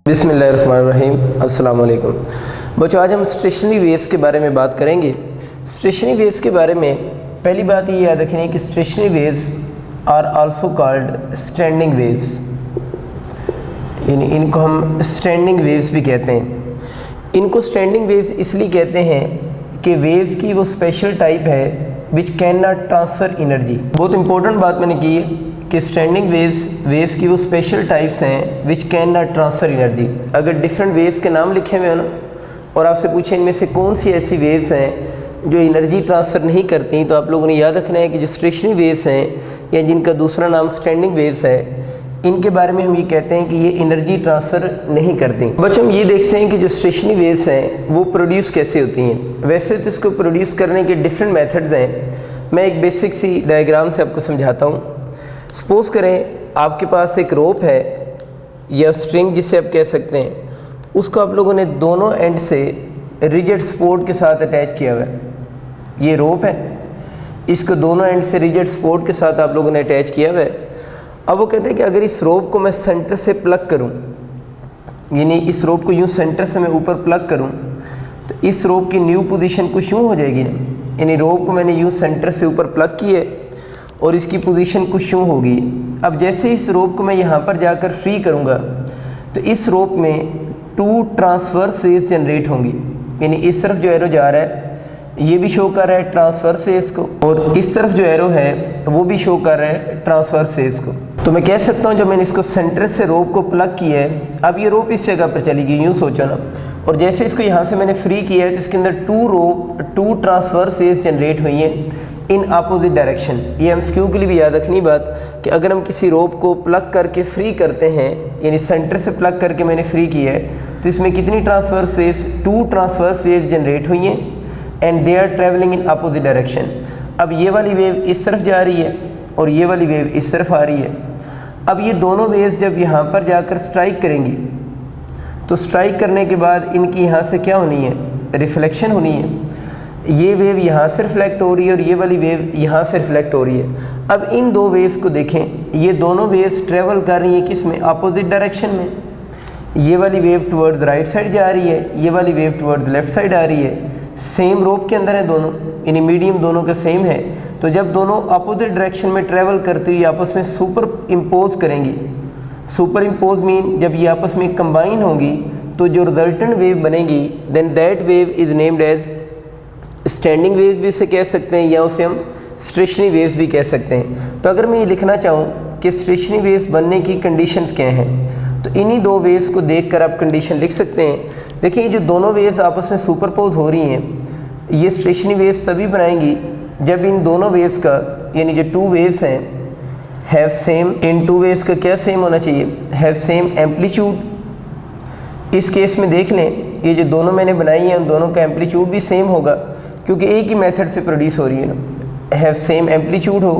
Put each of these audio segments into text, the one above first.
बिस्मिल्लाहिर्रहमानिर्रहीम। अस्सलाम वालेकुम बच्चों, आज हम स्टेशनरी वेव्स के बारे में बात करेंगे। स्टेशनरी वेव्स के बारे में पहली बात ये याद रखनी है कि stationary waves are also called standing waves, यानी इनको हम स्टैंडिंग वेव्स भी कहते हैं। इनको स्टैंडिंग वेव्स इसलिए कहते हैं कि वेव्स की वो स्पेशल टाइप है which can not transfer energy. बहुत इंपॉर्टेंट बात मैंने की है कि स्टैंडिंग वेव्स की वो स्पेशल टाइप्स हैं which can not transfer energy. अगर डिफरेंट वेव्स के नाम लिखे हुए हो ना और आपसे पूछें इनमें से कौन सी ऐसी वेव्स हैं जो एनर्जी ट्रांसफ़र नहीं करती, तो आप लोगों ने याद रखना है कि जो स्टेशनरी वेव्स हैं या जिनका दूसरा नाम स्टैंडिंग वेव्स है, इनके बारे में हम ये कहते हैं कि ये एनर्जी ट्रांसफ़र नहीं करती। बच्चों, हम ये देखते हैं कि जो स्टेशनरी वेव्स हैं वो प्रोड्यूस कैसे होती हैं। वैसे तो इसको प्रोड्यूस करने के डिफरेंट मेथड्स हैं। मैं एक बेसिक सी डायग्राम से आपको समझाता हूँ। सपोज़ करें आपके पास एक रोप है या स्ट्रिंग जिसे आप कह सकते हैं, उसको आप लोगों ने दोनों एंड से रिजिड सपोर्ट के साथ अटैच किया हुआ है। ये रोप है, इसको दोनों एंड से रिजिड सपोर्ट के साथ आप लोगों ने अटैच किया हुआ है। अब वो कहते हैं कि अगर इस रोप को मैं सेंटर से प्लग करूं, यानी इस रोप को यूं सेंटर से मैं ऊपर प्लग करूं, तो इस रोप की न्यू पोजीशन कुछ यूँ हो जाएगी ना। यानी रोप को मैंने यूं सेंटर से ऊपर प्लग किया और इसकी पोजीशन कुछ यूँ होगी। अब जैसे इस रोप को मैं यहाँ पर जाकर फ्री करूँगा तो इस रोप में 2 ट्रांसवर्स वेव्स जनरेट होंगी। यानी इस तरफ जो एरो जा रहा है ये भी शो कर रहा है ट्रांसवर्स वेव्स को, और इस तरफ जो एरो है वो भी शो कर रहा है ट्रांसवर्स वेव्स को। तो मैं कह सकता हूँ जब मैंने इसको सेंटर से रोप को प्लग किया है, अब ये रोप इस जगह पर चली गई, यूँ सोचो ना। और जैसे इसको यहाँ से मैंने फ्री किया है तो इसके अंदर 2 ट्रांसवर्स वेव्स जनरेट हुई हैं इन अपोजिट डायरेक्शन। ये एमसीक्यू के लिए भी याद रखनी बात कि अगर हम किसी रोप को प्लग करके फ्री करते हैं, यानी सेंटर से प्लग करके मैंने फ्री किया है, तो इसमें कितनी transverse waves, 2 transverse waves generate हुई हैं and they are travelling in opposite direction. अब ये वाली वेव इस तरफ जा रही है और ये वाली वेव इस तरफ आ रही है। अब ये दोनों वेव्स जब यहाँ पर जाकर स्ट्राइक करेंगी तो स्ट्राइक करने के बाद इनकी यहाँ से क्या होनी है, रिफ्लेक्शन होनी है। ये वेव यहाँ से रिफ्लेक्ट हो रही है और ये वाली वेव यहाँ से रिफ्लेक्ट हो रही है। अब इन दो वेव्स को देखें, ये दोनों वेव्स ट्रेवल कर रही हैं किस में, अपोजिट डायरेक्शन में। ये वाली वेव टुवर्ड्स राइट साइड जा रही है, ये वाली वेव टुवर्ड्स लेफ्ट साइड आ रही है। सेम रोप के अंदर है दोनों, यानी मीडियम दोनों का सेम है। तो जब दोनों अपोजिट डायरेक्शन में ट्रेवल करती हुई आपस में सुपर इम्पोज करेंगी, सुपर इम्पोज मीन जब ये आपस में कंबाइन होंगी तो जो रिजल्टेंट वेव बनेगी then that wave is named as standing waves भी उसे कह सकते हैं या उसे हम स्टेशनरी वेव्स भी कह सकते हैं। तो अगर मैं ये लिखना चाहूँ कि स्टेशनरी वेव्स बनने की कंडीशंस क्या हैं, तो इन्हीं दो वेव्स को देखकर आप कंडीशन लिख सकते हैं। देखिए जो दोनों वेव्स आपस में सुपरपोज हो रही हैं, ये स्टेशनरी वेव्स तभी बनाएंगी जब इन दोनों वेव्स का, यानी जो 2 वेव्स हैं, हैव सेम, इन 2 वेव्स का क्या सेम होना चाहिए, हैव सेम एम्पलीट्यूड। इस केस में देख लें ये जो दोनों मैंने बनाई हैं उन दोनों का एम्पलीट्यूड भी सेम होगा क्योंकि एक ही मेथड से प्रोड्यूस हो रही है ना। हैव सेम एम्पलीट्यूड हो,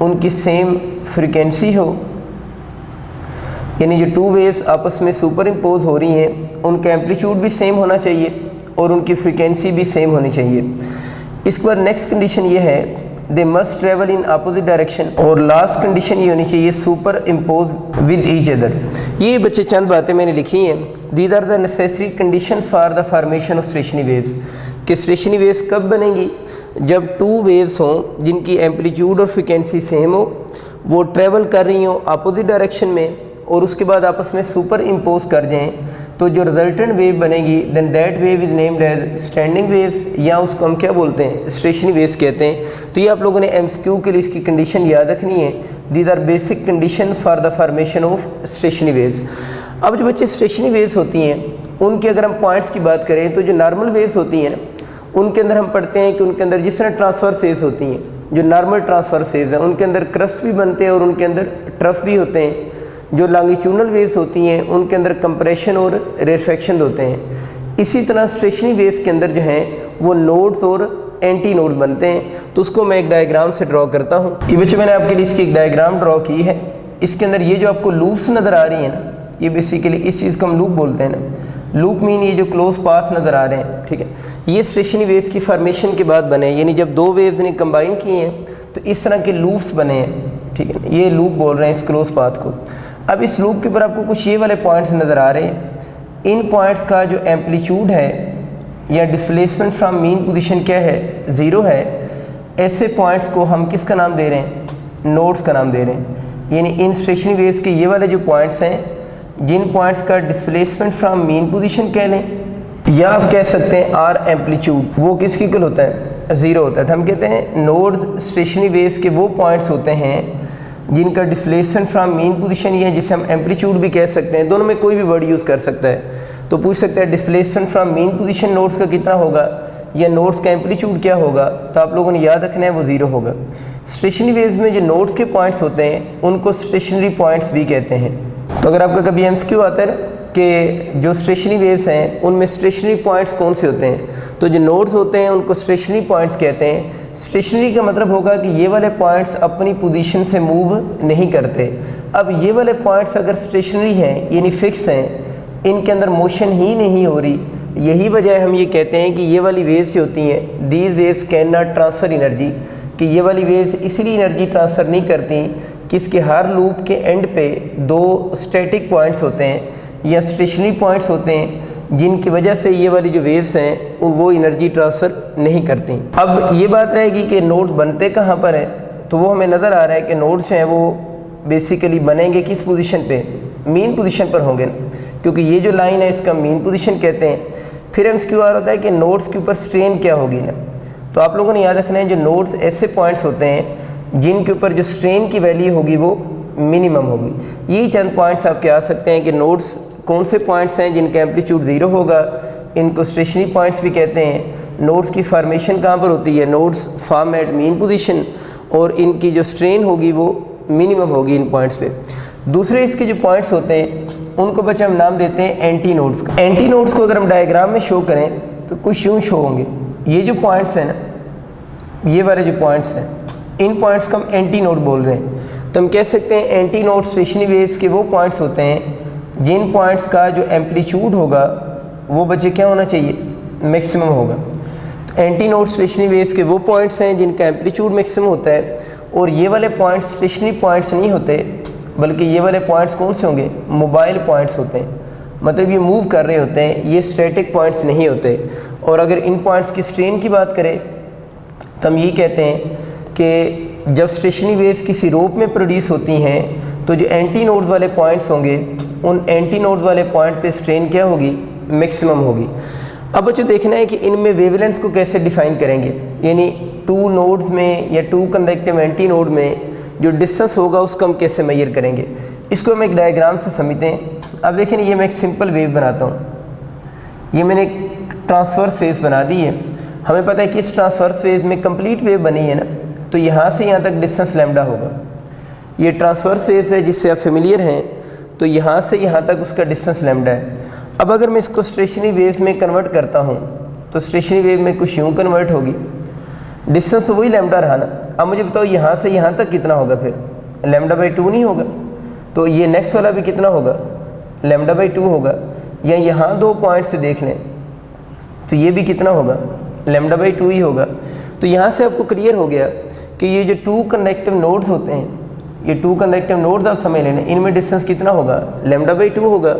उनकी सेम फ्रीक्वेंसी हो, यानी जो 2 वेव्स आपस में सुपर इम्पोज हो रही हैं उनका एम्पलीट्यूड भी सेम होना चाहिए और उनकी फ्रीक्वेंसी भी सेम होनी चाहिए। इसके बाद नेक्स्ट कंडीशन ये है they must travel in opposite direction, और लास्ट कंडीशन ये होनी चाहिए superimpose with each other. ये बच्चे चंद बातें मैंने लिखी हैं। These are the necessary conditions for the formation of stationary waves. कि स्टेशनरी वेव्स कब बनेंगी, जब 2 वेव्स हों जिनकी एम्पलीट्यूड और फ्रिक्वेंसी सेम हो, वो ट्रेवल कर रही हों अपोजिट डायरेक्शन में और उसके बाद आपस में सुपर इम्पोज कर जाएं, तो जो रिजल्टेंट वेव बनेगी then that wave is named as standing waves, या उसको हम क्या बोलते हैं, स्टेशनरी वेव्स कहते हैं। तो ये आप लोगों ने एमसीक्यू के लिए इसकी कंडीशन याद रखनी है। These are basic condition for the formation of stationary waves. अब जो बच्चे स्टेशनरी वेव्स होती हैं उनके अगर हम पॉइंट्स की बात करें तो जो नॉर्मल वेव्स होती हैं ना, उनके अंदर हम पढ़ते हैं कि उनके अंदर जिस तरह ट्रांसवर्स वेव्स होती हैं, जो नॉर्मल ट्रांसवर्स वेव्स हैं उनके अंदर क्रस्ट भी बनते हैं और उनके अंदर ट्रफ भी होते हैं। जो लॉन्गिट्यूडनल वेव्स होती हैं उनके अंदर कंप्रेशन और रेफ्रैक्शन होते हैं। इसी तरह स्टेशनरी वेव्स के अंदर जो हैं वो नोड्स और एंटी नोड्स बनते हैं। तो उसको मैं एक डायग्राम से ड्रॉ करता हूँ। ये बच्चों मैंने आपके लिए इसकी एक डायग्राम ड्रॉ की है। इसके अंदर ये जो आपको लूप्स नज़र आ रही हैं ना, ये बेसिकली इस चीज़ को हम लूप बोलते हैं ना। लूप मीन ये जो क्लोज पाथ नज़र आ रहे हैं, ठीक है, ये स्टेशनरी वेव्स की फॉर्मेशन के बाद बने, यानी जब दो वेव्स ने कंबाइन किए हैं तो इस तरह के लूप्स बने हैं, ठीक है, ये लूप बोल रहे हैं इस क्लोज पाथ को। अब इस लूप के ऊपर आपको कुछ ये वाले पॉइंट्स नज़र आ रहे हैं, इन पॉइंट्स का जो एम्पलीट्यूड है या डिस्प्लेसमेंट फ्रॉम मीन पोजीशन क्या है, ज़ीरो है। ऐसे पॉइंट्स को हम किसका नाम दे रहे हैं, नोड्स का नाम दे रहे हैं। यानी इन स्टेशनरी वेव्स के ये वाले जो पॉइंट्स हैं, जिन पॉइंट्स का डिस्प्लेसमेंट फ्रॉम मीन पोजीशन कह लें या आप कह सकते हैं आर एम्पलीट्यूड, वो किसके इक्वल होता है, ज़ीरो होता है। तो हम कहते हैं नोड्स स्टेशनरी वेव्स के वो पॉइंट्स होते हैं जिनका डिस्प्लेसमेंट फ्रॉम मीन पोजीशन ये है, जिसे हम एम्पलीट्यूड भी कह सकते हैं, दोनों में कोई भी वर्ड यूज़ कर सकता है। तो पूछ सकता है displacement from mean position nodes का कितना होगा या नोड्स का एम्पलीट्यूड क्या होगा, तो आप लोगों ने याद रखना है वो ज़ीरो होगा। स्टेशनरी वेव्स में जो नोड्स के पॉइंट्स होते हैं उनको स्टेशनरी पॉइंट्स भी कहते हैं। तो अगर आपका कभी एमसीक्यू आता है ना कि जो स्टेशनरी वेव्स हैं उनमें स्टेशनरी पॉइंट्स कौन से होते हैं, तो जो नोड्स होते हैं उनको स्टेशनरी पॉइंट्स कहते हैं। स्टेशनरी का मतलब होगा कि ये वाले पॉइंट्स अपनी पोजीशन से मूव नहीं करते। अब ये वाले पॉइंट्स अगर स्टेशनरी हैं यानी फिक्स हैं, इनके अंदर मोशन ही नहीं हो रही, यही वजह हम ये कहते हैं कि ये वाली वेव्स जो होती हैं, these waves can not transfer energy, कि ये वाली वेव्स इसलिए एनर्जी ट्रांसफ़र नहीं करती कि इसके हर लूप के एंड पे दो स्टैटिक पॉइंट्स होते हैं या स्टेशनरी पॉइंट्स होते हैं, जिनकी वजह से ये वाली जो वेव्स हैं वो एनर्जी ट्रांसफ़र नहीं करती। अब ये बात रहेगी कि नोड्स बनते कहाँ पर है, तो वो हमें नज़र आ रहा है कि नोड्स हैं वो बेसिकली बनेंगे किस पोजीशन पे, मीन पोजीशन पर होंगे ना, क्योंकि ये जो लाइन है इसका मीन पोजीशन कहते हैं। फिर एमसीक्यू आ होता है कि नोड्स के ऊपर स्ट्रेन क्या होगी ना, तो आप लोगों ने याद रखना है जो नोड्स ऐसे पॉइंट्स होते हैं जिनके ऊपर जो स्ट्रेन की वैल्यू होगी वो मिनिमम होगी। यही चंद पॉइंट्स आपके आ सकते हैं कि नोड्स कौन से पॉइंट्स हैं जिनका एम्पलीट्यूड ज़ीरो होगा, इनको स्टेशनरी पॉइंट्स भी कहते हैं। नोड्स की फॉर्मेशन कहाँ पर होती है, nodes form at mean position, और इनकी जो स्ट्रेन होगी वो मिनिमम होगी इन पॉइंट्स पे। दूसरे इसके जो पॉइंट्स होते हैं उनको बच्चे हम नाम देते हैं एंटी नोड्स का। एंटी नोड्स को अगर हम डायग्राम में शो करें तो कुछ यूँ शो होंगे, ये जो पॉइंट्स हैं ना, ये वाले जो पॉइंट्स हैं, इन पॉइंट्स को हम एंटी नोड बोल रहे हैं। तो हम कह सकते हैं एंटी नोड स्टेशनरी वेव्स के वो पॉइंट्स होते हैं जिन पॉइंट्स का जो एम्पलीट्यूड होगा वो बच्चे क्या होना चाहिए, मैक्सिमम होगा। तो एंटी नोड स्टेशनरी वेव्स के वो पॉइंट्स हैं जिनका एम्पलीट्यूड मैक्सिमम होता है, और ये वाले पॉइंट्स स्टेशनरी पॉइंट्स नहीं होते, बल्कि ये वाले पॉइंट्स कौन से होंगे, मोबाइल पॉइंट्स होते हैं, मतलब ये मूव कर रहे होते हैं, ये स्टैटिक पॉइंट्स नहीं होते। और अगर इन पॉइंट्स की स्ट्रेन की बात करें तो हम ये कहते हैं कि जब स्टेशनरी वेव्स किसी रोप में प्रोड्यूस होती हैं तो जो एंटी नोड्स वाले पॉइंट्स होंगे उन एंटी नोड्स वाले पॉइंट पे स्ट्रेन क्या होगी, मैक्सिमम होगी। अब बच्चों देखना है कि इनमें वेवलेंथ्स को कैसे डिफाइन करेंगे, यानी टू नोड्स में या टू कंडक्टिव एंटी नोड में जो डिस्टेंस होगा उसको हम कैसे मेजर करेंगे। इसको हम एक डायग्राम से समझते हैं। अब देखें, ये मैं एक सिंपल वेव बनाता हूँ, ये मैंने एक ट्रांसवर्स फेज बना दी है। हमें पता है कि इस ट्रांसवर्स फेज में कंप्लीट वेव बनी है ना, तो यहाँ से यहाँ तक डिस्टेंस लैम्डा होगा। ये ट्रांसवर्स फेज है जिससे आप फेमिलियर हैं, तो यहाँ से यहाँ तक उसका डिस्टेंस लैम्डा है। अब अगर मैं इसको स्टेशनरी वेव्स में कन्वर्ट करता हूँ तो स्टेशनरी वेव में कुछ यूँ कन्वर्ट होगी, डिस्टेंस तो वही लैम्डा रहा ना। अब मुझे बताओ यहाँ से यहाँ तक कितना होगा, फिर लैम्डा बाई 2 नहीं होगा, तो ये नेक्स्ट वाला भी कितना होगा, लैम्डा बाई 2 होगा। या यहाँ दो पॉइंट से देख लें तो ये भी कितना होगा, लैम्डा बाई 2 ही होगा। तो यहाँ से आपको क्लियर हो गया कि ये जो टू कंडक्टिव नोड्स होते हैं, ये टू कंडक्टिव नोड्स आप समझ लेना, इनमें डिस्टेंस कितना होगा, लैम्डा बाई 2 होगा।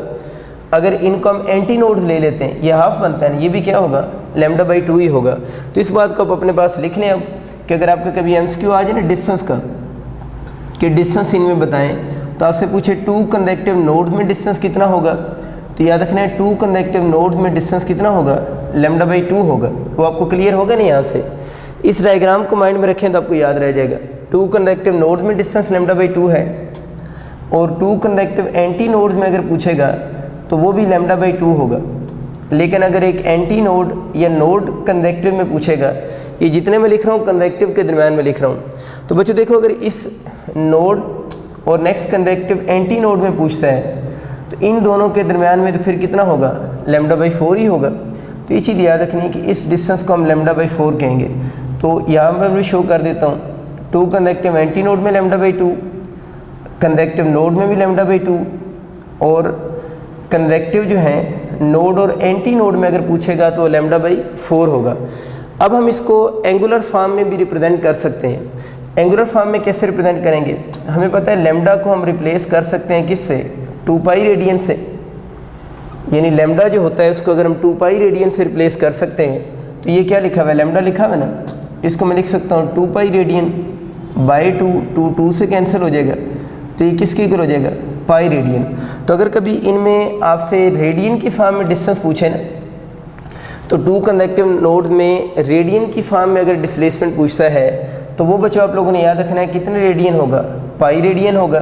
अगर इनको हम एंटी नोड्स ले लेते हैं, ये हाफ बनता है ना, ये भी क्या होगा, लैम्डा बाई 2 ही होगा। तो इस बात को आप अपने पास लिख लें अब, कि अगर आपका कभी एमसीक्यू आ जाए ना डिस्टेंस का, कि डिस्टेंस इनमें बताएं, तो आपसे पूछे टू कंडक्टिव नोड्स में डिस्टेंस कितना होगा, तो याद रखना है टू कंडक्टिव नोड्स में डिस्टेंस कितना होगा, लैम्डा बाई 2 होगा। वो आपको क्लियर होगा नहीं, यहाँ से इस डायग्राम को माइंड में रखें तो आपको याद रह जाएगा। टू कंडक्टिव नोड्स में डिस्टेंस लैम्डा बाई 2 है, और टू कंडक्टिव एंटी नोड्स में अगर पूछेगा तो वो भी लैम्डा बाई 2 होगा। लेकिन अगर एक एंटी नोड या नोड कंडक्टिव में पूछेगा, ये जितने मैं लिख रहा हूँ कंडक्टिव के दरम्यान में लिख रहा हूँ, तो बच्चों देखो अगर इस नोड और नेक्स्ट कंडक्टिव एंटी नोड में पूछता है तो इन दोनों के दरम्यान में तो फिर कितना होगा, लैम्डा बाई 4 ही होगा। तो ये चीज़ याद रखनी है कि इस डिस्टेंस को हम लैम्डा बाई 4 कहेंगे। तो यहाँ पर मैं शो कर देता हूँ, टू कंडक्टिव एंटी नोड में लैम्डा बाई 2, कंडक्टिव नोड में भी लैम्डा बाई 2, और कंडक्टिव जो हैं नोड और एंटी नोड में अगर पूछेगा तो λ/4 होगा। अब हम इसको एंगुलर फॉर्म में भी रिप्रेजेंट कर सकते हैं। एंगुलर फॉर्म में कैसे रिप्रेजेंट करेंगे? हमें पता है लैम्डा को हम रिप्लेस कर सकते हैं किससे? 2π रेडियन से। यानी लैम्डा जो होता है उसको अगर हम 2π रेडियन से रिप्लेस कर सकते हैं तो ये क्या लिखा हुआ है? लैम्डा लिखा हुआ है ना, इसको मैं लिख सकता हूँ 2π रेडियन बाई 2 से कैंसिल हो जाएगा, तो ये किसके इक्वल हो जाएगा? Pi radian. तो अगर कभी इनमें आपसे रेडियन की फॉर्म में डिस्टेंस पूछे ना, तो 2 कंडक्टिव नोड्स में रेडियन की फॉर्म में अगर डिस्प्लेसमेंट पूछता है तो वो बच्चों आप लोगों ने याद रखना है कितने रेडियन होगा? पाई रेडियन होगा।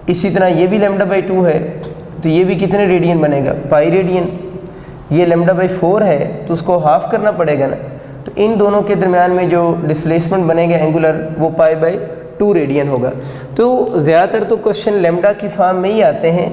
इसी तरह ये भी λ/2 है तो ये भी कितने रेडियन बनेगा? Pi radian. ये λ/4 है तो उसको हाफ करना पड़ेगा ना, तो इन दोनों के दरमियान में जो डिस्प्लेसमेंट बनेगा एंगुलर वो π/2 रेडियन होगा। तो ज़्यादातर तो क्वेश्चन लैम्डा की फॉर्म में ही आते हैं,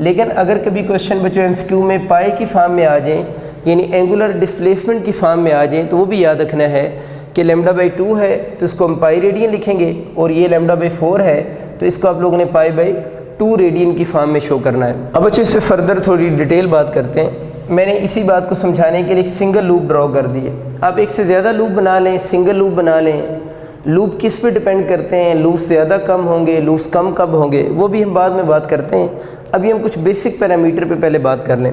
लेकिन अगर कभी क्वेश्चन बच्चों एमसीक्यू में पाई की फॉर्म में आ जाए यानी एंगुलर डिस्प्लेसमेंट की फॉर्म में आ जाए तो वो भी याद रखना है कि λ/2 है तो इसको हम पाई रेडियन लिखेंगे, और ये λ/4 है तो इसको आप लोगों ने π/2 रेडियन की फॉर्म में शो करना है। अब बच्चों इस पर फर्दर थोड़ी डिटेल बात करते हैं। मैंने इसी बात को समझाने के लिए एक सिंगल लूप ड्रॉ कर दी है। आप एक से ज़्यादा लूप बना लें, सिंगल लूप बना लें, लूप किस पे डिपेंड करते हैं? लूप्स ज़्यादा कम होंगे, लूप्स कम कब होंगे, वो भी हम बाद में बात करते हैं। अभी हम कुछ बेसिक पैरामीटर पे पहले बात कर लें।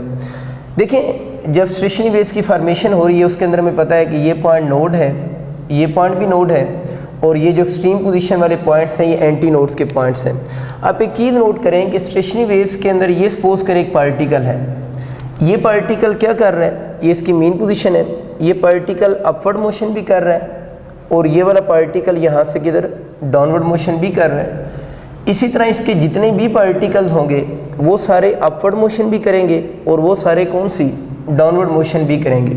देखें, जब स्टेशनरी वेव्स की फार्मेशन हो रही है उसके अंदर हमें पता है कि ये पॉइंट नोड है, ये पॉइंट भी नोड है, और ये जो एक्सट्रीम पोजीशन वाले पॉइंट्स हैं ये एंटी नोड्स के पॉइंट्स हैं। आप एक चीज़ नोट करें कि स्टेशनरी वेव्स के अंदर ये सपोज करें एक पार्टिकल है, ये पार्टिकल क्या कर रहा है? ये इसकी मेन पोजीशन है, ये पार्टिकल अपवर्ड मोशन भी कर रहा है, और ये वाला पार्टिकल यहाँ से किधर डाउनवर्ड मोशन भी कर रहा है। इसी तरह इसके जितने भी पार्टिकल्स होंगे वो सारे अपवर्ड मोशन भी करेंगे और वो सारे कौन सी डाउनवर्ड मोशन भी करेंगे।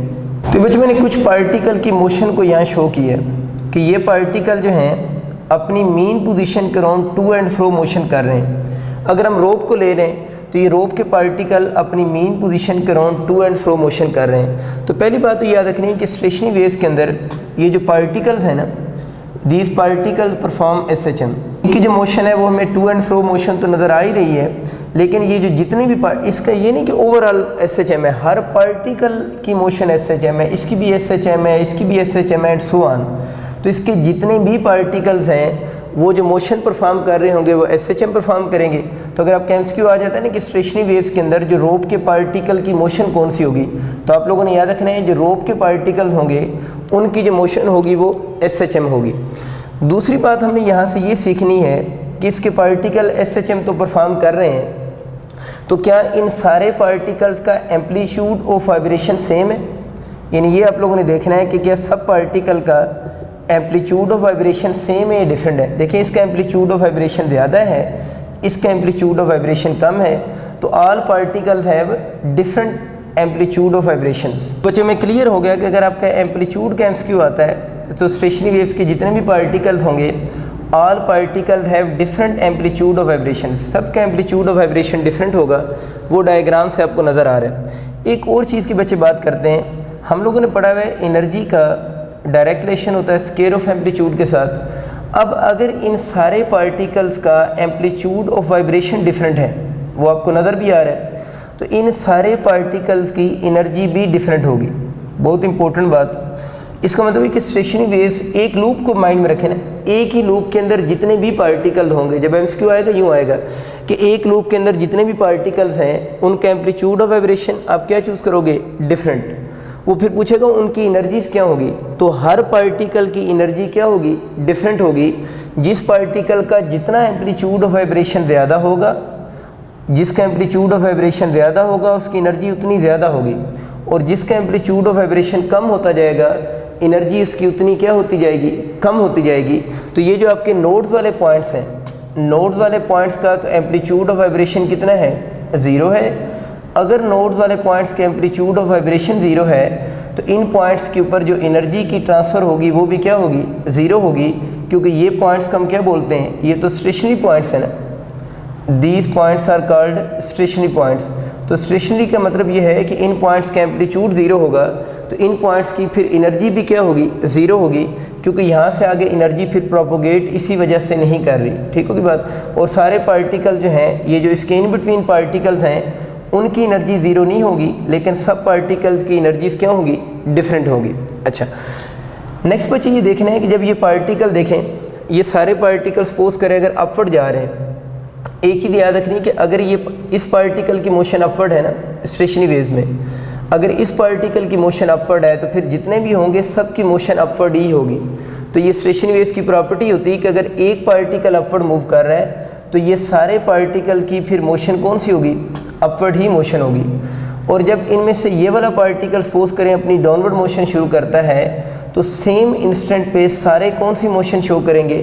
तो बच्चों मैंने कुछ पार्टिकल की मोशन को यहाँ शो किया कि ये पार्टिकल जो हैं अपनी मेन पोजीशन के around two and fro motion कर रहे हैं। अगर हम रोप को ले लें तो ये रोप के पार्टिकल अपनी मेन पोजीशन के around two and fro motion कर रहे हैं। तो पहली बात तो याद रखनी है कि स्टेशनरी वेव्स के अंदर ये जो पार्टिकल्स हैं ना, दीज पार्टिकल्स परफॉर्म SHM। इनकी जो मोशन है वो हमें टू एंड फ्रो मोशन तो नज़र आ ही रही है, लेकिन ये जो जितने भी इसका ये नहीं कि ओवरऑल SHM है, हर पार्टिकल की मोशन SHM है, इसकी भी SHM है, इसकी भी SHM है एंड सो ऑन। तो इसके जितने भी पार्टिकल्स हैं वो जो मोशन परफॉर्म कर रहे होंगे वो SHM परफॉर्म करेंगे। तो अगर आपका MCQ आ जाता है ना कि स्टेशनरी वेव्स के अंदर जो रोप के पार्टिकल की मोशन कौन सी होगी, तो आप लोगों ने याद रखना है जो रोप के पार्टिकल्स होंगे उनकी जो मोशन होगी वो SHM होगी। दूसरी बात हमने यहाँ से ये सीखनी है कि इसके पार्टिकल SHM तो परफॉर्म कर रहे हैं, तो क्या इन सारे पार्टिकल्स का एम्पलीट्यूड ऑफ वाइब्रेशन सेम है? यानी ये आप लोगों ने देखना है कि क्या सब पार्टिकल का एम्पलीट्यूड ऑफ वाइब्रेशन सेम है या डिफरेंट है। देखिए, इसका एम्पलीट्यूड ऑफ वाइब्रेशन ज़्यादा है, इसका एम्पलीट्यूड ऑफ वाइब्रेशन कम है, तो all particles have different amplitude of vibrations. बच्चों में क्लियर हो गया कि अगर आपका एम्पलीट्यूड का MCQ आता है तो स्टेशनरी वेव्स के जितने भी पार्टिकल्स होंगे all particles have different amplitude of vibration, सबका एम्पलीट्यूड ऑफ वाइब्रेशन डिफरेंट होगा। वो डायग्राम से आपको नज़र आ रहा है। एक और चीज़ की बच्चे बात करते हैं, हम लोगों ने पढ़ा हुआ है एनर्जी का डायरेक्ट रिलेशन होता है स्केयर ऑफ एम्पलीट्यूड के साथ। अब अगर इन सारे पार्टिकल्स का एम्पलीट्यूड ऑफ वाइब्रेशन डिफरेंट है, वो आपको नज़र भी आ रहा है, तो इन सारे पार्टिकल्स की एनर्जी भी डिफरेंट होगी। बहुत इंपॉर्टेंट बात। इसका मतलब है कि स्टेशनरी वेव्स एक लूप को माइंड में रखें ना, एक ही लूप के अंदर जितने भी पार्टिकल होंगे, जब MCQ आएगा यूँ आएगा कि एक लूप के अंदर जितने भी पार्टिकल्स हैं उनका एम्पलीट्यूड ऑफ वाइब्रेशन आप क्या चूज़ करोगे? डिफरेंट। वो फिर पूछेगा उनकी एनर्जीज़ क्या होगी, तो हर पार्टिकल की एनर्जी क्या होगी? डिफरेंट होगी। जिस पार्टिकल का जितना एम्पलीट्यूड ऑफ वाइब्रेशन ज़्यादा होगा, जिसका एम्पलीट्यूड ऑफ वाइब्रेशन ज़्यादा होगा उसकी एनर्जी उतनी ज़्यादा होगी, और जिसका एम्पलीट्यूड ऑफ वाइब्रेशन कम होता जाएगा एनर्जी उसकी उतनी क्या होती जाएगी? कम होती जाएगी। तो ये जो आपके नोड्स वाले पॉइंट्स हैं, नोड्स वाले पॉइंट्स का तो एम्पलीट्यूड ऑफ वाइब्रेशन कितना है? 0 है। अगर नोड्स वाले पॉइंट्स के एम्पलीट्यूड ऑफ वाइब्रेशन 0 है तो इन पॉइंट्स के ऊपर जो एनर्जी की ट्रांसफ़र होगी वो भी क्या होगी? 0 होगी, क्योंकि ये पॉइंट्स को हम क्या बोलते हैं? ये तो स्टेशनरी पॉइंट्स है ना, these points are called stationary points. तो स्टेशनरी का मतलब ये है कि इन पॉइंट्स का एम्पलीट्यूड 0 होगा तो इन पॉइंट्स की फिर एनर्जी भी क्या होगी? 0 होगी, क्योंकि यहाँ से आगे एनर्जी फिर प्रोपोगेट इसी वजह से नहीं कर रही। ठीक होगी बात। और सारे पार्टिकल जो हैं, ये जो इसके इन बिटवीन पार्टिकल्स हैं उनकी एनर्जी ज़ीरो नहीं होगी, लेकिन सब पार्टिकल्स की एनर्जीज क्या होगी, डिफरेंट होगी। अच्छा, नेक्स्ट बच्चे ये देखना है कि जब ये पार्टिकल देखें, ये सारे पार्टिकल सपोज करें अगर अपवर्ड जा रहे हैं, एक चीज़ याद रखनी है कि अगर ये इस पार्टिकल की मोशन अपवर्ड है ना स्टेशनरी वेव्स में, अगर इस पार्टिकल की मोशन अपवर्ड है तो फिर जितने भी होंगे सब की मोशन अपवर्ड ही होगी। तो ये स्टेशनरी वेव्स की प्रॉपर्टी होती है कि अगर एक पार्टिकल अपवर्ड मूव कर रहा है तो ये सारे पार्टिकल की फिर मोशन कौन सी होगी, अपवर्ड ही मोशन होगी। और जब इनमें से ये वाला पार्टिकल सपोज करें अपनी डाउनवर्ड मोशन शुरू करता है तो सेम इंस्टेंट पे सारे कौन सी मोशन शो करेंगे,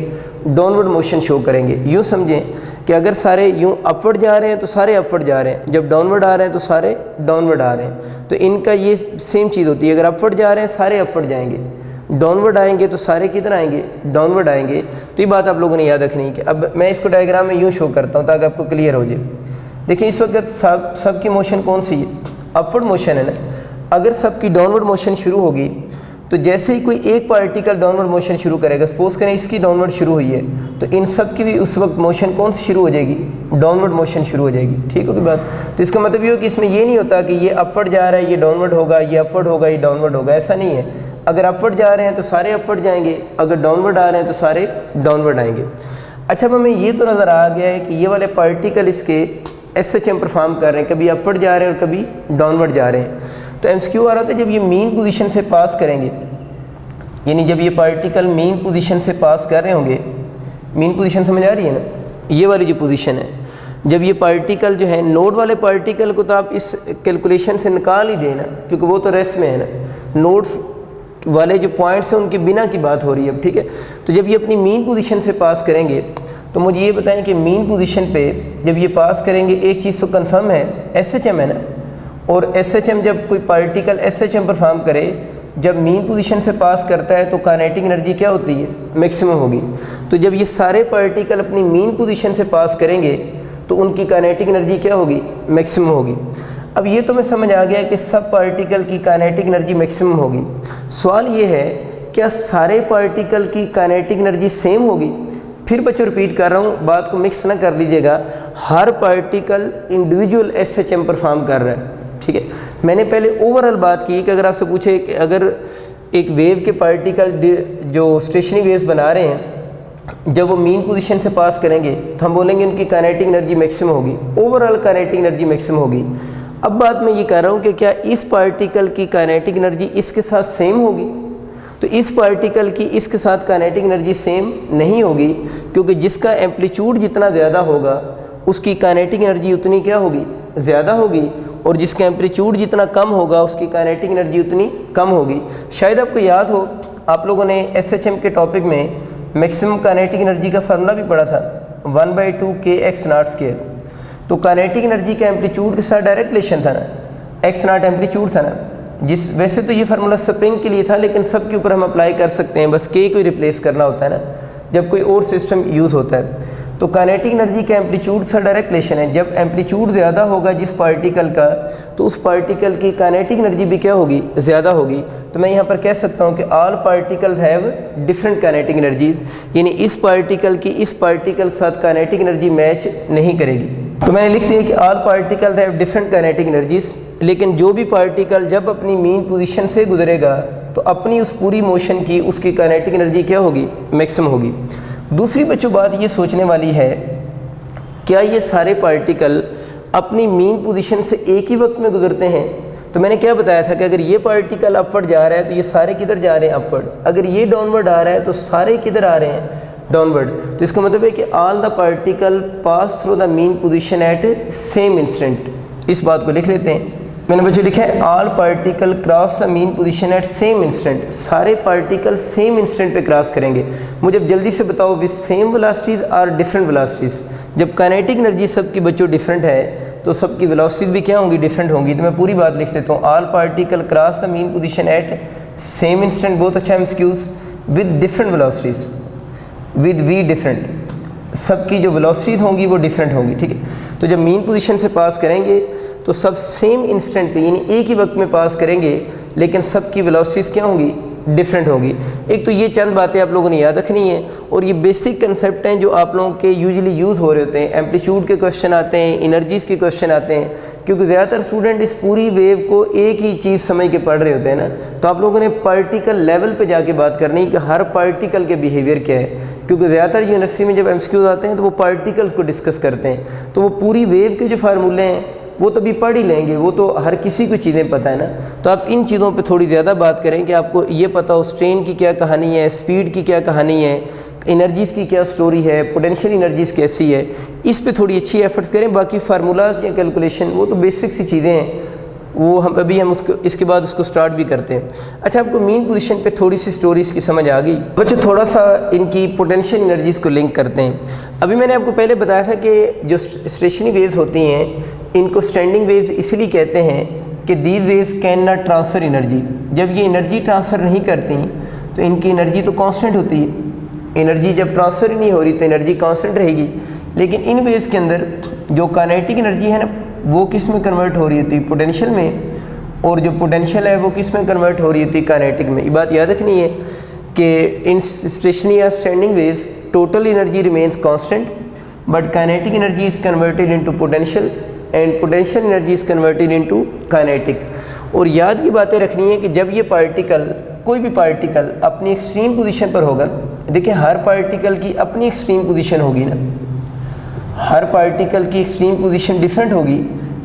डाउनवर्ड मोशन शो करेंगे। यूँ समझें कि अगर सारे यूँ अपवर्ड जा रहे हैं तो सारे अपवर्ड जा रहे हैं, जब डाउनवर्ड आ रहे हैं तो सारे डाउनवर्ड आ रहे हैं। तो इनका ये सेम चीज़ होती है, अगर अपवर्ड जा रहे हैं सारे अपवर्ड जाएंगे, डाउनवर्ड आएंगे तो सारे किधर आएंगे, डाउनवर्ड आएंगे। तो ये बात आप लोगों ने याद रखनी है कि अब मैं इसको डायग्राम में यूँ शो करता हूँ ताकि आपको क्लियर हो जाए। देखिए इस वक्त सब की मोशन कौन सी है, अपवर्ड मोशन है ना। अगर सबकी डाउनवर्ड मोशन शुरू होगी तो जैसे ही कोई एक पार्टिकल डाउनवर्ड मोशन शुरू करेगा, सपोज करें इसकी डाउनवर्ड शुरू हुई है, तो इन सब की भी उस वक्त मोशन कौन सी शुरू हो जाएगी, डाउनवर्ड मोशन शुरू हो जाएगी। ठीक होगी बात। तो इसका मतलब ये हो कि इसमें ये नहीं होता कि ये अपवर्ड जा रहा है ये डाउनवर्ड होगा, ये अपवर्ड होगा ये डाउनवर्ड होगा, ऐसा नहीं है। अगर अपवर्ड जा रहे हैं तो सारे अपवर्ड जाएंगे, अगर डाउनवर्ड आ रहे हैं तो सारे डाउनवर्ड आएंगे। अच्छा, अब हमें ये तो नज़र आ गया है कि ये वाले पार्टिकल इसके SHM परफॉर्म कर रहे हैं, कभी अपवर्ड जा रहे हैं और कभी डाउनवर्ड जा रहे हैं। तो MCQ आ रहा था जब ये मीन पोजीशन से पास करेंगे, यानी जब ये पार्टिकल मीन पोजीशन से पास कर रहे होंगे, मीन पोजीशन समझ आ रही है ना, ये वाली जो पोजीशन है, जब ये पार्टिकल जो है नोड वाले पार्टिकल को तो आप इस कैलकुलेशन से निकाल ही देना क्योंकि वो तो रेस्ट में है ना, नोड्स वाले जो पॉइंट्स हैं उनके बिना की बात हो रही है अब। ठीक है, तो जब ये अपनी मीन पोजीशन से पास करेंगे तो मुझे ये बताएं कि मीन पोजीशन पे जब ये पास करेंगे एक चीज़ तो कंफर्म है, SHM है ना। और SHM जब कोई पार्टिकल SHM परफॉर्म करे, जब मीन पोजीशन से पास करता है तो काइनेटिक एनर्जी क्या होती है, मैक्सिमम होगी। तो जब ये सारे पार्टिकल अपनी मीन पोजीशन से पास करेंगे तो उनकी काइनेटिक एनर्जी क्या होगी, मैक्सिमम होगी। अब ये तो मैं समझ आ गया कि सब पार्टिकल की काइनेटिक एनर्जी मैक्सिमम होगी। सवाल ये है क्या सारे पार्टिकल की काइनेटिक एनर्जी सेम होगी। फिर बच्चों रिपीट कर रहा हूँ, बात को मिक्स ना कर लीजिएगा। हर पार्टिकल इंडिविजुअल SHM परफॉर्म कर रहा है। ठीक है, मैंने पहले ओवरऑल बात की कि अगर आपसे पूछे कि अगर एक वेव के पार्टिकल जो स्टेशनरी वेव्स बना रहे हैं जब वो मीन पोजीशन से पास करेंगे तो हम बोलेंगे उनकी काइनेटिक एनर्जी मैक्सिमम होगी, ओवरऑल काइनेटिक एनर्जी मैक्सिमम होगी। अब बात मैं ये कर रहा हूँ कि क्या इस पार्टिकल की काइनेटिक एनर्जी इसके साथ सेम होगी, तो इस पार्टिकल की इसके साथ काइनेटिक एनर्जी सेम नहीं होगी क्योंकि जिसका एम्पलीट्यूड जितना ज़्यादा होगा उसकी काइनेटिक एनर्जी उतनी क्या होगी, ज़्यादा होगी, और जिसका एम्पलीट्यूड जितना कम होगा उसकी काइनेटिक एनर्जी उतनी कम होगी। शायद आपको याद हो आप लोगों ने SHM के टॉपिक में मैक्सिमम काइनेटिक एनर्जी का फार्मूला भी पढ़ा था 1/2 kx0 तो काइनेटिक एनर्जी का एम्पलीट्यूड के साथ डायरेक्ट रिलेशन था ना, x0 एम्पलीट्यूड था ना। जिस वैसे तो ये फार्मूला स्प्रिंग के लिए था लेकिन सब के ऊपर हम अप्लाई कर सकते हैं, बस k को रिप्लेस करना होता है ना जब कोई और सिस्टम यूज़ होता है। तो काइनेटिक एनर्जी का एम्पलीट्यूड से डायरेक्ट रिलेशन है। जब एम्पलीट्यूड ज़्यादा होगा जिस पार्टिकल का तो उस पार्टिकल की काइनेटिक एनर्जी भी क्या होगी, ज़्यादा होगी। तो मैं यहाँ पर कह सकता हूँ कि all particles have different kinetic energies, यानी इस पार्टिकल की इस पार्टिकल के साथ काइनेटिक एनर्जी मैच नहीं करेगी। तो मैंने लिख दिया कि all particles have different kinetic energies, लेकिन जो भी पार्टिकल जब अपनी मीन पोजीशन से गुजरेगा तो अपनी उस पूरी मोशन की उसकी काइनेटिक एनर्जी क्या होगी, मैक्सिमम होगी। दूसरी बच्चों बात ये सोचने वाली है क्या ये सारे पार्टिकल अपनी मीन पोजीशन से एक ही वक्त में गुजरते हैं। तो मैंने क्या बताया था कि अगर ये पार्टिकल अपवर्ड जा रहा है तो ये सारे किधर जा रहे हैं, अपवर्ड। अगर ये डाउनवर्ड आ रहा है तो सारे किधर आ रहे हैं, डाउनवर्ड। तो इसका मतलब है कि all the particle pass through the mean position at same instant. इस बात को लिख लेते हैं। मैंने बच्चों लिखा है all particle cross the mean position at same instant. सारे पार्टिकल सेम इंस्टेंट पे क्रॉस करेंगे। मुझे जल्दी से बताओ विद सेम वेलोसिटीज और डिफरेंट वेलोसिटीज। जब काइनेटिक एनर्जी सबकी बच्चों डिफरेंट है तो सबकी वेलोसिटीज भी क्या होंगी, डिफरेंट होंगी। तो मैं पूरी बात लिख देता हूँ all particle cross the mean position at same instant. बहुत अच्छा MCQs with different velocities, with we different, सबकी जो वेलोसिटीज होंगी वो डिफरेंट होंगी। ठीक है, तो जब मीन पोजीशन से पास करेंगे तो सब सेम इंस्टेंट पे यानी एक ही वक्त में पास करेंगे, लेकिन सबकी वेलोसिटीज क्या होंगी, डिफरेंट होगी। एक तो ये चंद बातें आप लोगों ने याद रखनी है और ये बेसिक कंसेप्ट हैं जो आप लोगों के यूजुअली यूज़ हो रहे होते हैं। एम्पलीट्यूड के क्वेश्चन आते हैं, एनर्जीज़ के क्वेश्चन आते हैं, क्योंकि ज़्यादातर स्टूडेंट इस पूरी वेव को एक ही चीज़ समझ के पढ़ रहे होते हैं ना, तो आप लोगों ने पार्टिकल लेवल पे जाके बात करनी है कि हर पार्टिकल के बिहेवियर क्या है, क्योंकि ज़्यादातर यूनिवर्सिटी में जब एमसीक्यूज आते हैं तो वो पार्टिकल्स को डिस्कस करते हैं, तो वो पूरी वेव के जो फार्मूले हैं वो तो भी पढ़ ही लेंगे, वो तो हर किसी को चीज़ें पता है ना। तो आप इन चीज़ों पे थोड़ी ज़्यादा बात करें कि आपको ये पता हो स्ट्रेन की क्या कहानी है, स्पीड की क्या कहानी है, एनर्जीज़ की क्या स्टोरी है, पोटेंशियल एनर्जीज़ कैसी है, इस पे थोड़ी अच्छी एफर्ट्स करें। बाकी फार्मूलाज या कैलकुलेशन वो तो बेसिक सी चीज़ें हैं, वो हम उसको इसके बाद उसको स्टार्ट भी करते हैं। अच्छा, आपको मीन पोजीशन पे थोड़ी सी स्टोरीज़ की समझ आ गई। बच्चों थोड़ा सा इनकी पोटेंशियल एनर्जीज़ को लिंक करते हैं। अभी मैंने आपको पहले बताया था कि जो स्टेशनरी वेव्स होती हैं इनको स्टैंडिंग वेव्स इसलिए कहते हैं कि these waves can not transfer energy. जब ये एनर्जी ट्रांसफ़र नहीं करती तो इनकी एनर्जी तो कांस्टेंट होती है, एनर्जी जब ट्रांसफ़र ही नहीं हो रही तो एनर्जी कांस्टेंट रहेगी। लेकिन इन वेव्स के अंदर जो काइनेटिक एनर्जी है ना, वो किस में कन्वर्ट हो रही होती है, पोटेंशियल में, और जो पोटेंशियल है वो किस में कन्वर्ट हो रही होती है, काइनेटिक में। ये बात याद रखनी है कि इन स्टेशनरी या standing waves total energy remains constant but kinetic energy is converted into potential and potential energy is converted into kinetic. और याद ये बातें रखनी है कि जब ये पार्टिकल, कोई भी पार्टिकल अपनी एक्सट्रीम पोजीशन पर होगा, देखिए हर पार्टिकल की अपनी एक्सट्रीम पोजीशन होगी ना, हर पार्टिकल की एक्सट्रीम पोजीशन डिफरेंट होगी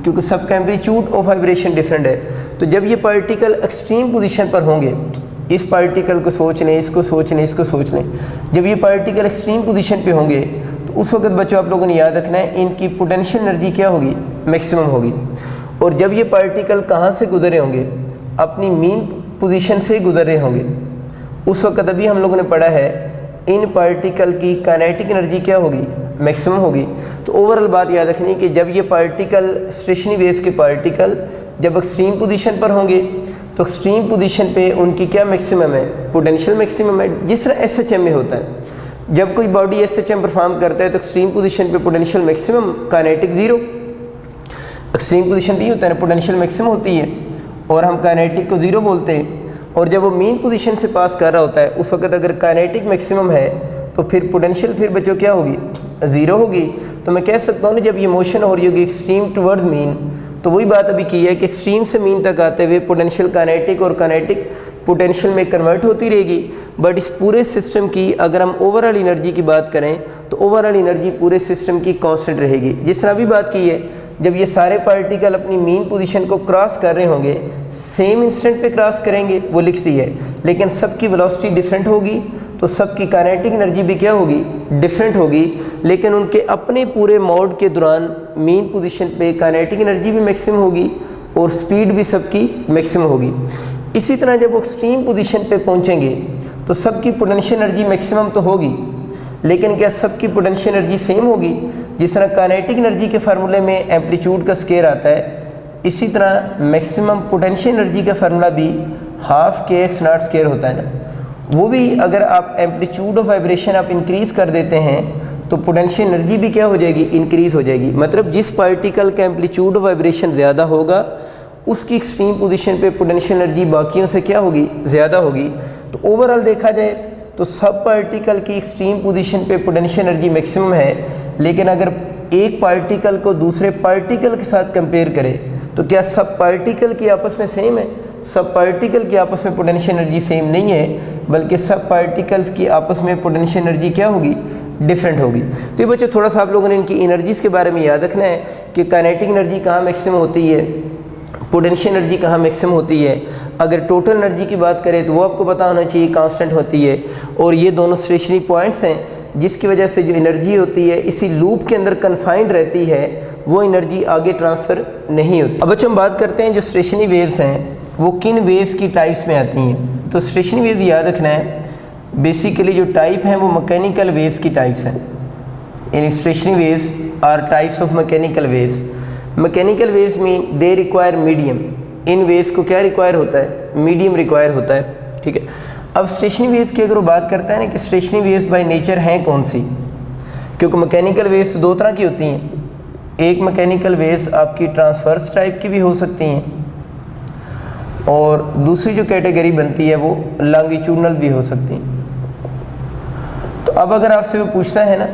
क्योंकि सबका एम्पलीट्यूड ऑफ वाइब्रेशन डिफरेंट है। तो जब ये पार्टिकल एक्सट्रीम पोजीशन पर होंगे, इस पार्टिकल को सोच लें, इसको सोच लें, इसको सोच लें, जब ये पार्टिकल एक्सट्रीम पोजीशन पे होंगे तो उस वक्त बच्चों आप लोगों ने याद रखना है इनकी पोटेंशियल एनर्जी क्या होगी, मैक्सिमम होगी। और जब ये पार्टिकल कहाँ से गुजरे होंगे, अपनी मीन पोजीशन से गुजर रहे होंगे, उस वक्त अभी हम लोगों ने पढ़ा है इन पार्टिकल की काइनेटिक एनर्जी क्या होगी, मैक्सिमम होगी। तो ओवरऑल बात याद रखनी है कि जब ये पार्टिकल, स्टेशनरी वेव्स के पार्टिकल जब एक्सट्रीम पोजीशन पर होंगे तो एक्सट्रीम पोजीशन पे उनकी क्या मैक्सिमम है, पोटेंशियल मैक्सिमम है। जिस तरह एसएचएम में होता है, जब कोई बॉडी एसएचएम परफॉर्म करता है तो एक्सट्रीम पोजीशन पे potential maximum, kinetic zero. Extreme position पे होता है ना, पोटेंशियल मैक्सिमम होती है और हम काइनेटिक को ज़ीरो बोलते हैं। और जब वो मीन पोजीशन से पास कर रहा होता है उस वक्त अगर काइनेटिक मैक्सिमम है तो फिर पोटेंशियल फिर बच्चों क्या होगी, ज़ीरो होगी। तो मैं कह सकता हूँ ना, जब ये मोशन हो रही होगी एक्सट्रीम टुवर्ड्स मीन, तो वही बात अभी की है कि एक्सट्रीम से मीन तक आते हुए पोटेंशियल काइनेटिक और काइनेटिक पोटेंशियल में कन्वर्ट होती रहेगी। बट इस पूरे सिस्टम की अगर हम ओवरऑल एनर्जी की बात करें तो ओवरऑल एनर्जी पूरे सिस्टम की कांस्टेंट रहेगी। जिस तरह अभी बात की है, जब ये सारे पार्टिकल अपनी मीन पोजीशन को क्रॉस कर रहे होंगे, सेम इंस्टेंट पे क्रॉस करेंगे, वो लिख सी है, लेकिन सबकी वेलोसिटी डिफरेंट होगी तो सबकी काइनेटिक एनर्जी भी क्या होगी, डिफरेंट होगी। लेकिन उनके अपने पूरे मोड के दौरान मीन पोजीशन पे काइनेटिक एनर्जी भी मैक्सिमम होगी और स्पीड भी सबकी मैक्सिमम होगी। इसी तरह जब वो एक्सट्रीम पोजीशन पे पहुंचेंगे तो सबकी पोटेंशियल एनर्जी मैक्सिमम तो होगी, लेकिन क्या सबकी पोटेंशियल एनर्जी सेम होगी? जिस तरह काइनेटिक एनर्जी के फार्मूले में एम्पलीट्यूड का स्केयर आता है, इसी तरह मैक्सिमम पोटेंशियल एनर्जी का फार्मूला भी हाफ के एक्स नॉट स्केयर होता है ना। वो भी अगर आप एम्पलीट्यूड ऑफ वाइब्रेशन आप इंक्रीज़ कर देते हैं तो पोटेंशियल एनर्जी भी क्या हो जाएगी, इंक्रीज़ हो जाएगी। मतलब जिस पार्टिकल का एम्पलीट्यूड ऑफ वाइब्रेशन ज़्यादा होगा उसकी एक्सट्रीम पोजीशन पे पोटेंशियल एनर्जी बाकियों से क्या होगी, ज़्यादा होगी। तो ओवरऑल देखा जाए तो सब पार्टिकल की एक्सट्रीम पोजीशन पे पोटेंशियल एनर्जी मैक्सिमम है, लेकिन अगर एक पार्टिकल को दूसरे पार्टिकल के साथ कंपेयर करें तो क्या सब पार्टिकल की आपस में सेम है? सब पार्टिकल की आपस में पोटेंशियल एनर्जी सेम नहीं है, बल्कि सब पार्टिकल्स की आपस में पोटेंशियल एनर्जी क्या होगी, डिफरेंट होगी। तो ये बच्चों थोड़ा सा आप लोगों ने इनकी एनर्जीज़ के बारे में याद रखना है कि काइनेटिक एनर्जी कहाँ मैक्सिमम होती है, पोटेंशियल एनर्जी कहाँ मैक्सिमम होती है। अगर टोटल एनर्जी की बात करें तो वो आपको पता होना चाहिए कांस्टेंट होती है। और ये दोनों स्टेशनरी पॉइंट्स हैं जिसकी वजह से जो एनर्जी होती है इसी लूप के अंदर कन्फाइंड रहती है, वो एनर्जी आगे ट्रांसफ़र नहीं होती। अब बच्चों हम बात करते हैं जो स्टेशनरी वेव्स हैं वो किन वेव्स की टाइप्स में आती हैं। तो स्टेशनरी वेव्स याद रखना है, बेसिकली जो टाइप हैं वो मैकेनिकल वेव्स की टाइप्स हैं। इन stationary waves are types of mechanical waves. Mechanical waves में दे रिक्वायर मीडियम। इन वेव्स को क्या रिक्वायर होता है, मीडियम रिक्वायर होता है, ठीक है। अब स्टेशनरी वेव्स की अगर वो बात करता है ना कि स्टेशनरी वेव्स बाय नेचर हैं कौन सी, क्योंकि मैकेनिकल वेव्स दो तरह की होती हैं। एक मैकेनिकल वेव्स आपकी ट्रांसवर्स टाइप की भी हो सकती हैं और दूसरी जो कैटेगरी बनती है वो लॉन्गिट्यूडनल भी हो सकती है। तो अब अगर आपसे वो पूछता है ना,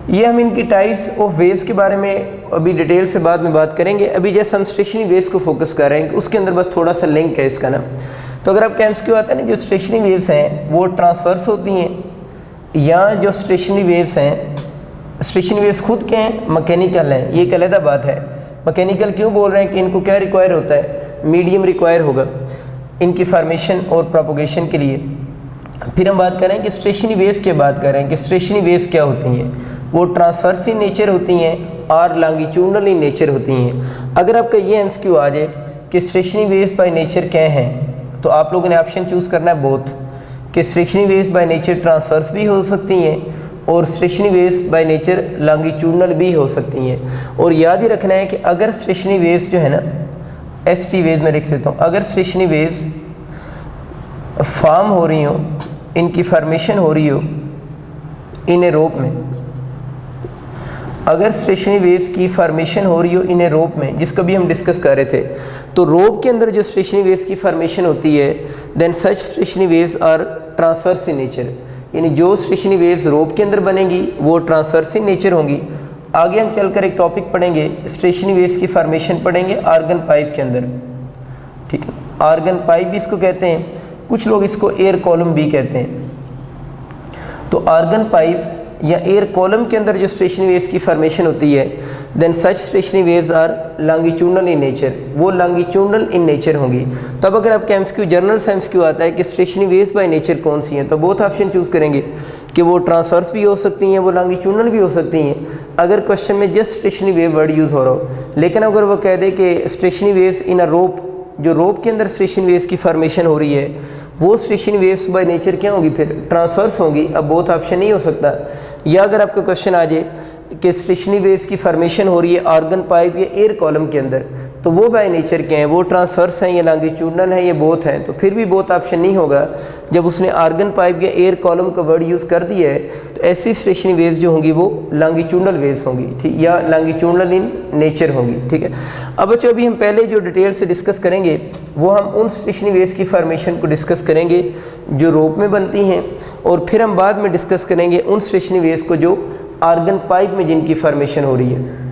ये हम इनकी टाइप्स ऑफ वेव्स के बारे में अभी डिटेल से बाद में बात करेंगे। अभी जैसे हम स्टेशनरी वेव्स को फोकस कर रहे हैं, उसके अंदर बस थोड़ा सा लिंक है इसका ना। तो अगर आप MCQ आता है ना, जो स्टेशनरी वेव्स हैं वो ट्रांसवर्स होती हैं, या जो स्टेशनरी वेव्स हैं, स्टेशनरी वेव्स खुद के हैं मैकेनिकल हैं, ये एक अलग बात है। मैकेनिकल क्यों बोल रहे हैं कि इनको क्या रिक्वायर होता है, मीडियम रिक्वायर होगा इनकी फॉर्मेशन और प्रोपोगेशन के लिए। फिर हम बात करें कि स्टेशनरी वेव्स की बात कर रहे हैं कि स्टेशनरी वेव्स क्या होती हैं, वो ट्रांसवर्स इन नेचर होती हैं और लॉन्गिट्यूडनल इन नेचर होती हैं। अगर आपका ये MCQ आ जाए कि स्टेशनरी वेव्स बाय नेचर क्या हैं, तो आप लोगों ने ऑप्शन चूज़ करना है बोथ, कि stationary waves by nature transverse भी हो सकती हैं और stationery waves by nature longitudinal भी हो सकती हैं। और याद ही रखना है कि अगर स्टेशनरी वेव्स जो है ना, ST वेव्स में लिख सकता हूँ, अगर स्टेशनरी वेव्स फॉर्म हो रही हो, इनकी फॉर्मेशन हो रही हो इन ए रोप में, अगर स्टेशनरी वेव्स की फॉर्मेशन हो रही हो इन ए रोप में, जिसको भी हम डिस्कस कर रहे थे, तो रोप के अंदर जो स्टेशनरी वेव्स की फॉर्मेशन होती है, then such stationary waves are transverse in nature, यानी जो स्टेशनरी वेव्स रोप के अंदर बनेंगी वो ट्रांसवर्स इन नेचर होंगी। आगे हम चलकर एक टॉपिक पढ़ेंगे, स्टेशनरी वेव्स की फॉर्मेशन पढ़ेंगे आर्गन पाइप के अंदर, ठीक है। आर्गन पाइप भी इसको कहते हैं, कुछ लोग इसको एयर कॉलम भी कहते हैं। तो आर्गन पाइप या एयर कॉलम के अंदर जो स्टेशनरी वेव्स की फॉर्मेशन होती है, then such stationary waves are longitudinal in nature, वो लॉन्गिट्यूडनल इन नेचर होंगी। तब अगर आपका MCQ जनरल से MCQ आता है कि स्टेशनरी वेव्स बाय नेचर कौन सी हैं, तो बोथ ऑप्शन चूज़ करेंगे कि वो ट्रांसवर्स भी हो सकती हैं, वो लॉन्गिट्यूडनल भी हो सकती हैं, अगर क्वेश्चन में just stationary wave word use हो रहा हो। लेकिन अगर वो कह दे कि स्टेशनरी वेव्स इन अ रोप, जो रोप के अंदर स्टेशनरी वेव्स की फॉर्मेशन हो रही है, वो स्टेशनरी वेव्स बाय नेचर क्या होंगी, फिर ट्रांसवर्स होंगी। अब बोथ ऑप्शन नहीं हो सकता। या अगर आपका क्वेश्चन आ जाए कि स्टेशनरी वेव्स की फॉर्मेशन हो रही है आर्गन पाइप या एयर कॉलम के अंदर, तो वो बाय नेचर क्या हैं, वो ट्रांसवर्स हैं या लॉन्गिट्यूडनल हैं, ये बोथ हैं, तो फिर भी बोथ ऑप्शन नहीं होगा। जब उसने आर्गन पाइप या एयर कॉलम का वर्ड यूज़ कर दिया है, तो ऐसी स्टेशनरी वेव्स जो होंगी वो लॉन्गिट्यूडनल वेव्स होंगी, ठीक, या लॉन्गिट्यूडनल इन नेचर होंगी, ठीक है। अब बच्चों अभी हम पहले जो डिटेल से डिस्कस करेंगे वो हम उन स्टेशनरी वेव्स की फॉर्मेशन को डिस्कस करेंगे जो रोप में बनती हैं, और फिर हम बाद में डिस्कस करेंगे उन स्टेशनरी वेव्स को जो आर्गन पाइप में जिनकी फॉर्मेशन हो रही है।